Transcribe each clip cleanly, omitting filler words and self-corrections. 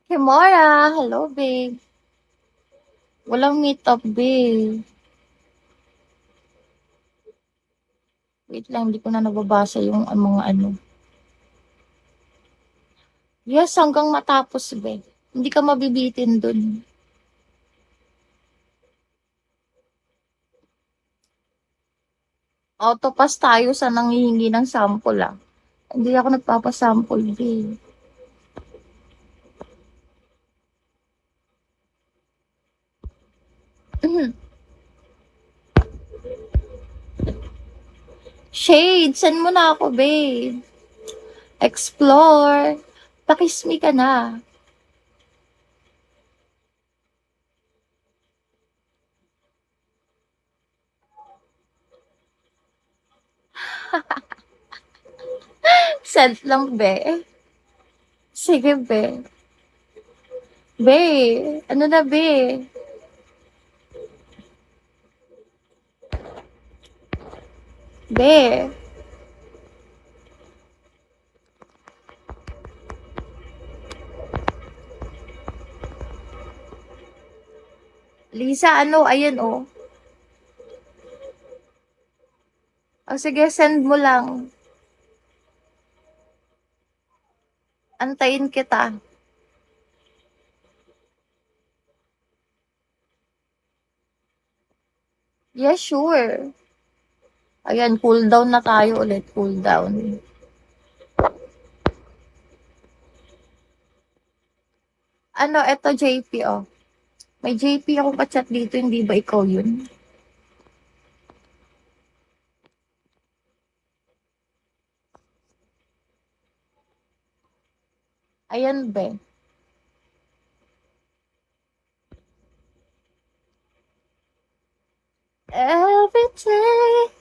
Kimora, hello babe. Walang meet up babe. Wait lang, hindi ko na nababasa yung mga ano. Yes, hanggang matapos babe. Hindi ka mabibitin dun. Autopass tayo sa nanghihingi ng sample ah. Hindi ako nagpapasample babe. Shade, send mo na ako babe. Explore. Pakismi ka na. Send lang be. Sige be. Be, ano na be? Be. Lisa, ano? Ayan oh. O sige, send mo lang. Antayin kita. Yeah, sure. Ayan, cool down na tayo ulit. Cool down. Ano, eto JP, oh. May JP ako pa-chat dito, hindi ba ikaw yun? Ayan, be. Every day,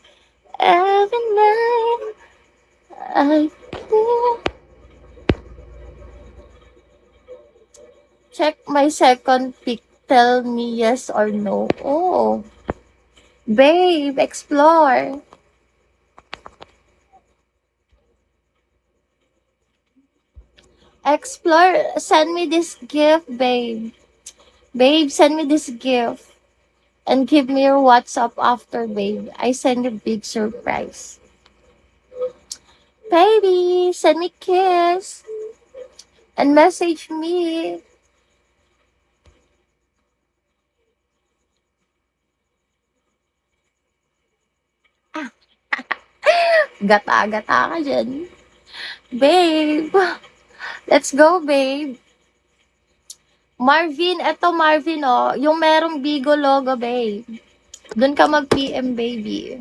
every night, I feel. Check my second pic. Tell me yes or no. Oh, babe, explore. Explore. Send me this gift, babe. Babe, send me this gift. And give me your WhatsApp after, babe. I send you big surprise. Baby, send me kiss. And message me. Gata-gata ka dyan. Babe, let's go, babe. Marvin, eto Marvin, oh. Yung merong Bigo logo, babe. Doon ka mag-PM, baby.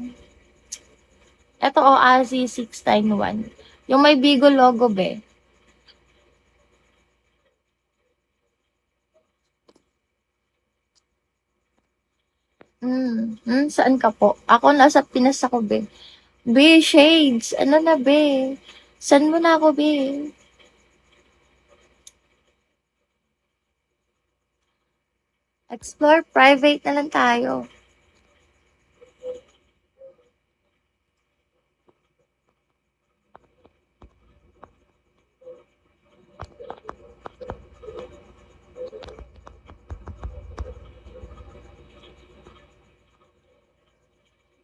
Eto, oh, Azi691. Yung may Bigo logo, babe. Saan ka po? Ako nasa Pinas ako, be. Be, shades. Ano na, be? Saan mo na ako, be? Explore private na lang tayo.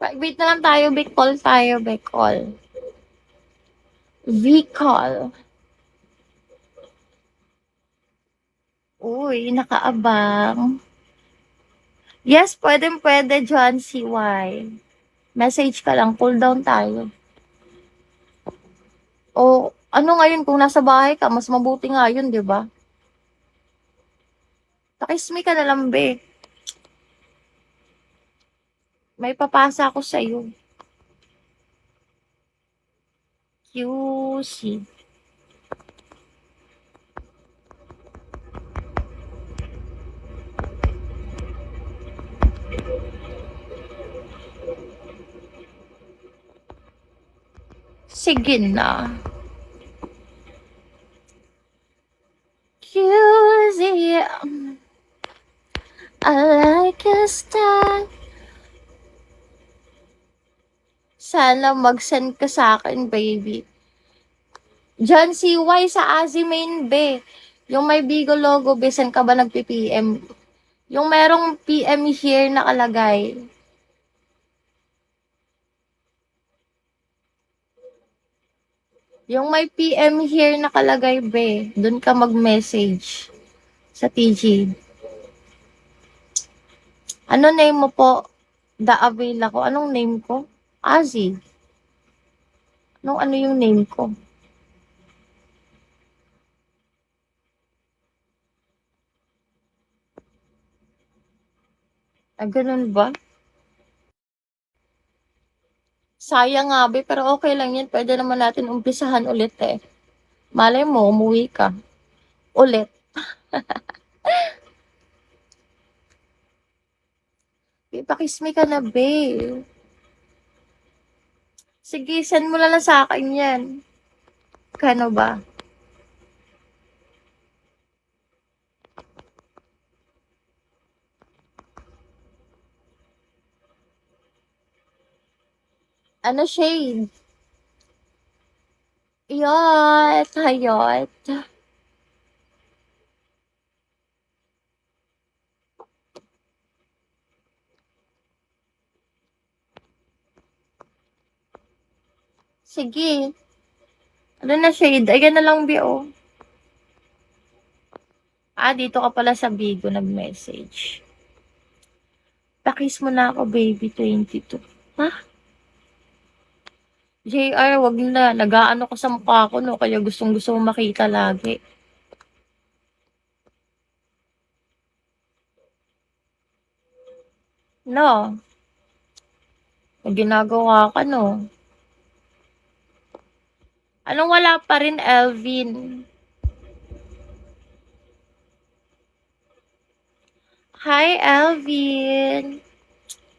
Private na lang tayo, be. Call tayo, be. Call. V-call. Uy, nakaabang. Yes, pwede, John CY. Message ka lang, cool down tayo. O, ano ngayon kung nasa bahay ka, mas mabuti nga yun, di ba? Pakismi ka na lang, be. May papasa ako sa'yo. QC. Sige na. QC. I like your style. Sana mag-send ka sa akin, baby. John CY sa Azimain, be. Yung may Bigo logo, be, saan ka ba nagpi-PM? Yung merong PM here nakalagay. Yung may PM here nakalagay, be. Doon ka mag-message sa TG. Ano name mo po? The avail ako. Anong name ko? Azi. Ano yung name ko? Ah, ganun ba? Sayang nga, be, pero okay lang yan. Pwede naman natin umpisahan ulit eh. Malay mo, umuwi ka. Ulit. Ipakiss me ka na, be. Sige, send mo na lang sa akin yan. Kano ba? Ano shade? Yot, hayot. Sige. Ano na shade? Ayan na lang, be, oh. Ah, dito ka pala sa Bigo nag-message. Pakiss mo na ako, baby 22. Ha? JR, wag na. Nag-aano ko sa mukha ko, no? Kaya gustong gusto mo makita lagi. No? May ginagawa ka, no? Anong wala pa rin, Elvin? Hi, Elvin.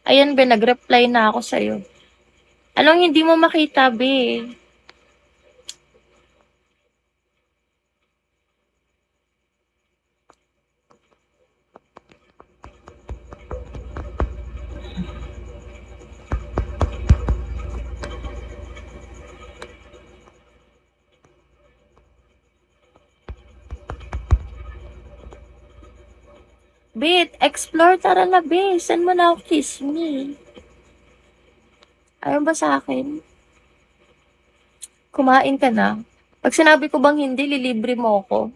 Ayan, be, nag-reply na ako sa'yo. Anong hindi mo makita, be? Be, explore, tara na, be. Send mo na ako kiss me. Ayaw ba sa akin? Kumain ka na. Pag sinabi ko bang hindi, lilibre mo ako.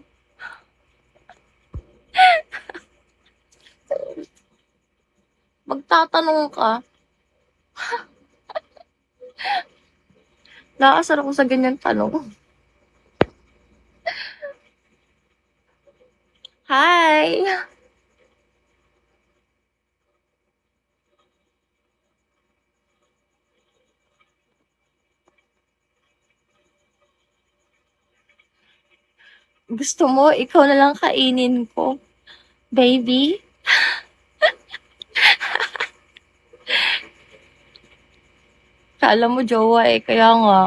Magtatanong ka. Nakasar ako sa ganyan tanong. Hi! Gusto mo, ikaw na lang kainin ko. Baby? Kala mo jowa eh, kaya nga.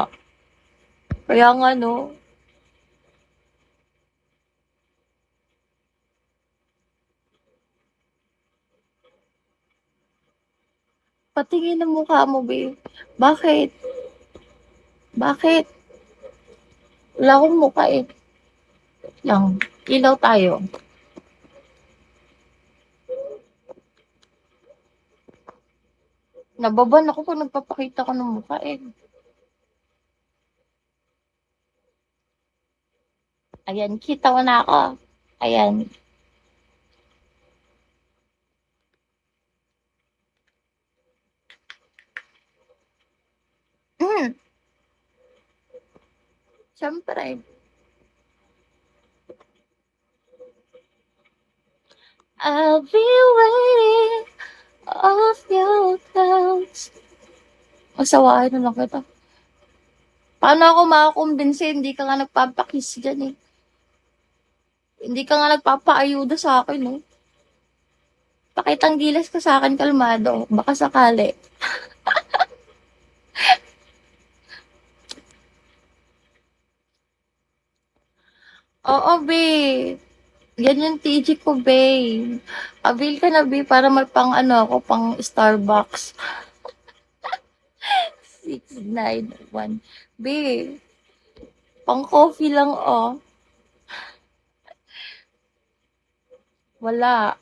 Kaya nga no. Patingin ang mukha mo, babe. Bakit? Bakit? Wala akong mukha eh. Lang. Ilaw tayo. Nababan ako kung nagpapakita ko ng mukha eh. Ayan, kita mo na ako. Ayan. Mm, Siyempre. I'll be waiting off your clouds. Masawain na lang kita. Paano ako makakumbinsi? Hindi ka nga nagpapakiss dyan eh. Hindi ka nga nagpapaayuda sa akin, no? Pakitang gilas ka sa akin, kalmado. Baka sakali. Oo, be. Yan yung TG ko, be. Avail ka na, be, para may pang ano ako, pang Starbucks. 691. Be, pang coffee lang, oh. Wala.